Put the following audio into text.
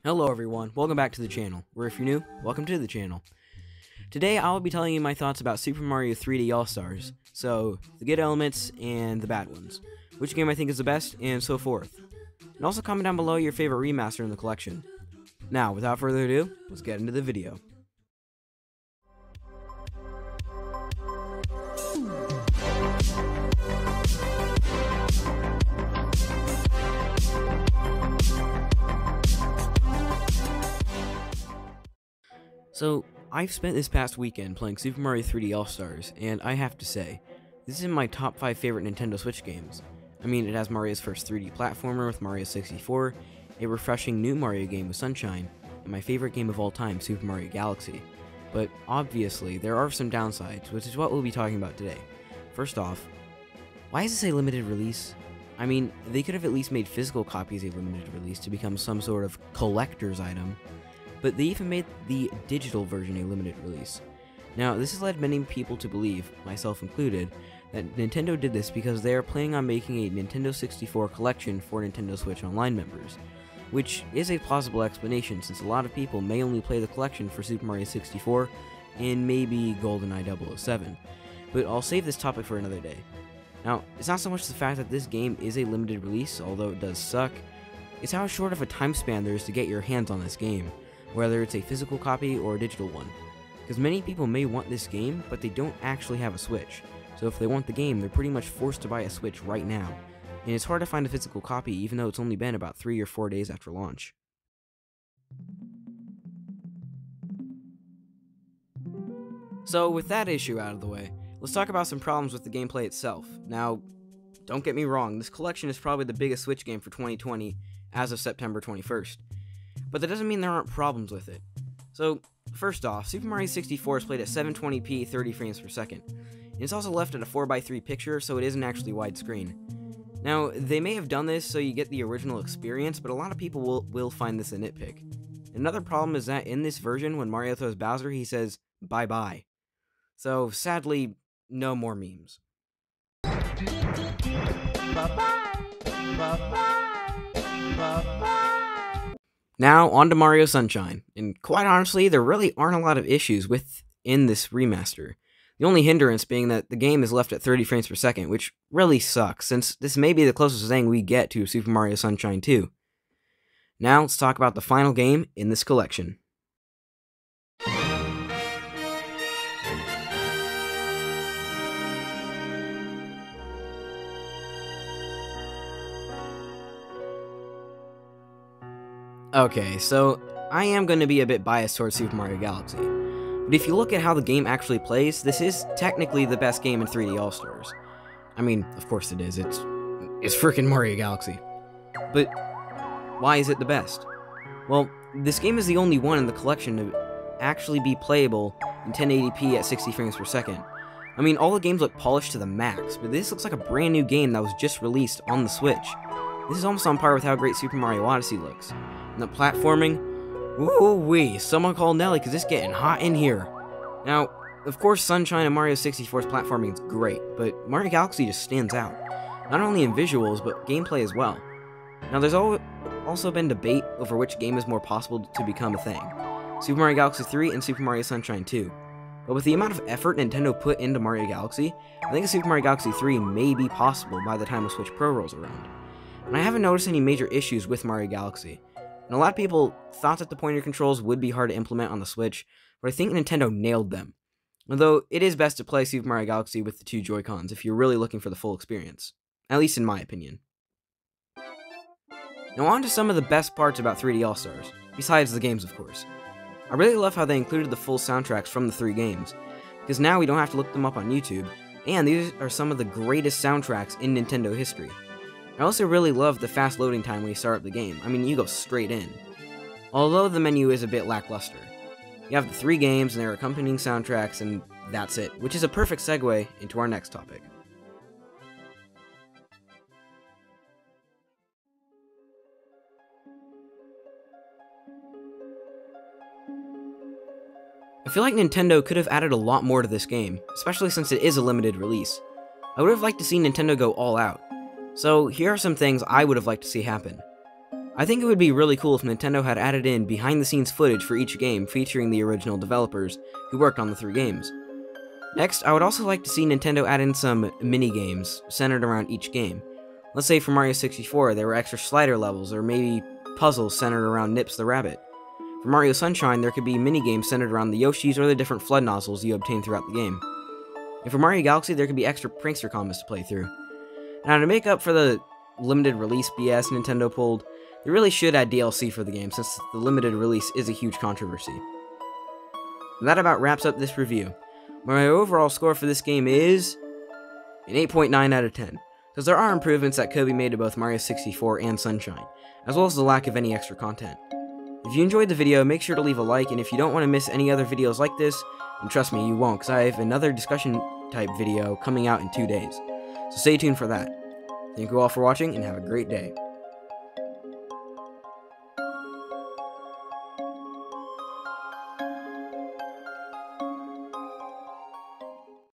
Hello everyone, welcome back to the channel, or if you're new, welcome to the channel. Today I will be telling you my thoughts about Super Mario 3D All-Stars, so the good elements and the bad ones, which game I think is the best, and so forth. And also comment down below your favorite remaster in the collection. Now, without further ado, let's get into the video. So, I've spent this past weekend playing Super Mario 3D All-Stars, and I have to say, this is in my top 5 favorite Nintendo Switch games. I mean, it has Mario's first 3D platformer with Mario 64, a refreshing new Mario game with Sunshine, and my favorite game of all time, Super Mario Galaxy. But obviously, there are some downsides, which is what we'll be talking about today. First off, why is this a limited release? I mean, they could have at least made physical copies a limited release to become some sort of collector's item. But they even made the digital version a limited release. Now, this has led many people to believe, myself included, that Nintendo did this because they are planning on making a Nintendo 64 collection for Nintendo Switch Online members, which is a plausible explanation since a lot of people may only play the collection for Super Mario 64 and maybe GoldenEye 007. But I'll save this topic for another day. Now, it's not so much the fact that this game is a limited release, although it does suck, it's how short of a time span there is to get your hands on this game, whether it's a physical copy or a digital one. Because many people may want this game, but they don't actually have a Switch. So if they want the game, they're pretty much forced to buy a Switch right now. And it's hard to find a physical copy even though it's only been about 3 or 4 days after launch. So with that issue out of the way, let's talk about some problems with the gameplay itself. Now, don't get me wrong, this collection is probably the biggest Switch game for 2020 as of September 21st. But that doesn't mean there aren't problems with it. So, first off, Super Mario 64 is played at 720p 30 frames per second. And it's also left at a 4:3 picture, so it isn't actually widescreen. Now, they may have done this so you get the original experience, but a lot of people will find this a nitpick. Another problem is that in this version, when Mario throws Bowser, he says, bye-bye. So, sadly, no more memes. Bye-bye! Bye-bye! Bye-bye! Now, on to Mario Sunshine, and quite honestly, there really aren't a lot of issues within this remaster. The only hindrance being that the game is left at 30 frames per second, which really sucks, since this may be the closest thing we get to Super Mario Sunshine 2. Now, let's talk about the final game in this collection. Okay, so I am going to be a bit biased towards Super Mario Galaxy, but if you look at how the game actually plays, this is technically the best game in 3D All-Stars. I mean, of course it is, it's freaking Mario Galaxy. But why is it the best? Well, this game is the only one in the collection to actually be playable in 1080p at 60 frames per second. I mean, all the games look polished to the max, but this looks like a brand new game that was just released on the Switch. This is almost on par with how great Super Mario Odyssey looks. And the platforming, woo-wee, someone call Nelly because it's getting hot in here. Now, of course Sunshine and Mario 64's platforming is great, but Mario Galaxy just stands out. Not only in visuals, but gameplay as well. Now there's also been debate over which game is more possible to become a thing. Super Mario Galaxy 3 and Super Mario Sunshine 2. But with the amount of effort Nintendo put into Mario Galaxy, I think a Super Mario Galaxy 3 may be possible by the time a Switch Pro rolls around. And I haven't noticed any major issues with Mario Galaxy. And a lot of people thought that the pointer controls would be hard to implement on the Switch, but I think Nintendo nailed them. Although, it is best to play Super Mario Galaxy with the 2 Joy-Cons if you're really looking for the full experience. At least in my opinion. Now on to some of the best parts about 3D All-Stars, besides the games of course. I really love how they included the full soundtracks from the 3 games, because now we don't have to look them up on YouTube, and these are some of the greatest soundtracks in Nintendo history. I also really love the fast loading time when you start up the game. I mean, you go straight in. Although the menu is a bit lackluster. You have the 3 games and their accompanying soundtracks, and that's it, which is a perfect segue into our next topic. I feel like Nintendo could have added a lot more to this game, especially since it is a limited release. I would have liked to see Nintendo go all out. So here are some things I would have liked to see happen. I think it would be really cool if Nintendo had added in behind-the-scenes footage for each game featuring the original developers who worked on the 3 games. Next, I would also like to see Nintendo add in some mini-games centered around each game. Let's say for Mario 64, there were extra slider levels, or maybe puzzles centered around Nips the Rabbit. For Mario Sunshine, there could be mini-games centered around the Yoshis or the different flood nozzles you obtain throughout the game. And for Mario Galaxy, there could be extra prankster combos to play through. Now, to make up for the limited release BS Nintendo pulled, they really should add DLC for the game, since the limited release is a huge controversy. And that about wraps up this review. My overall score for this game is an 8.9 out of 10, because there are improvements that could be made to both Mario 64 and Sunshine, as well as the lack of any extra content. If you enjoyed the video, make sure to leave a like, and if you don't want to miss any other videos like this, and trust me, you won't, because I have another discussion type video coming out in 2 days. So stay tuned for that. Thank you all for watching, and have a great day.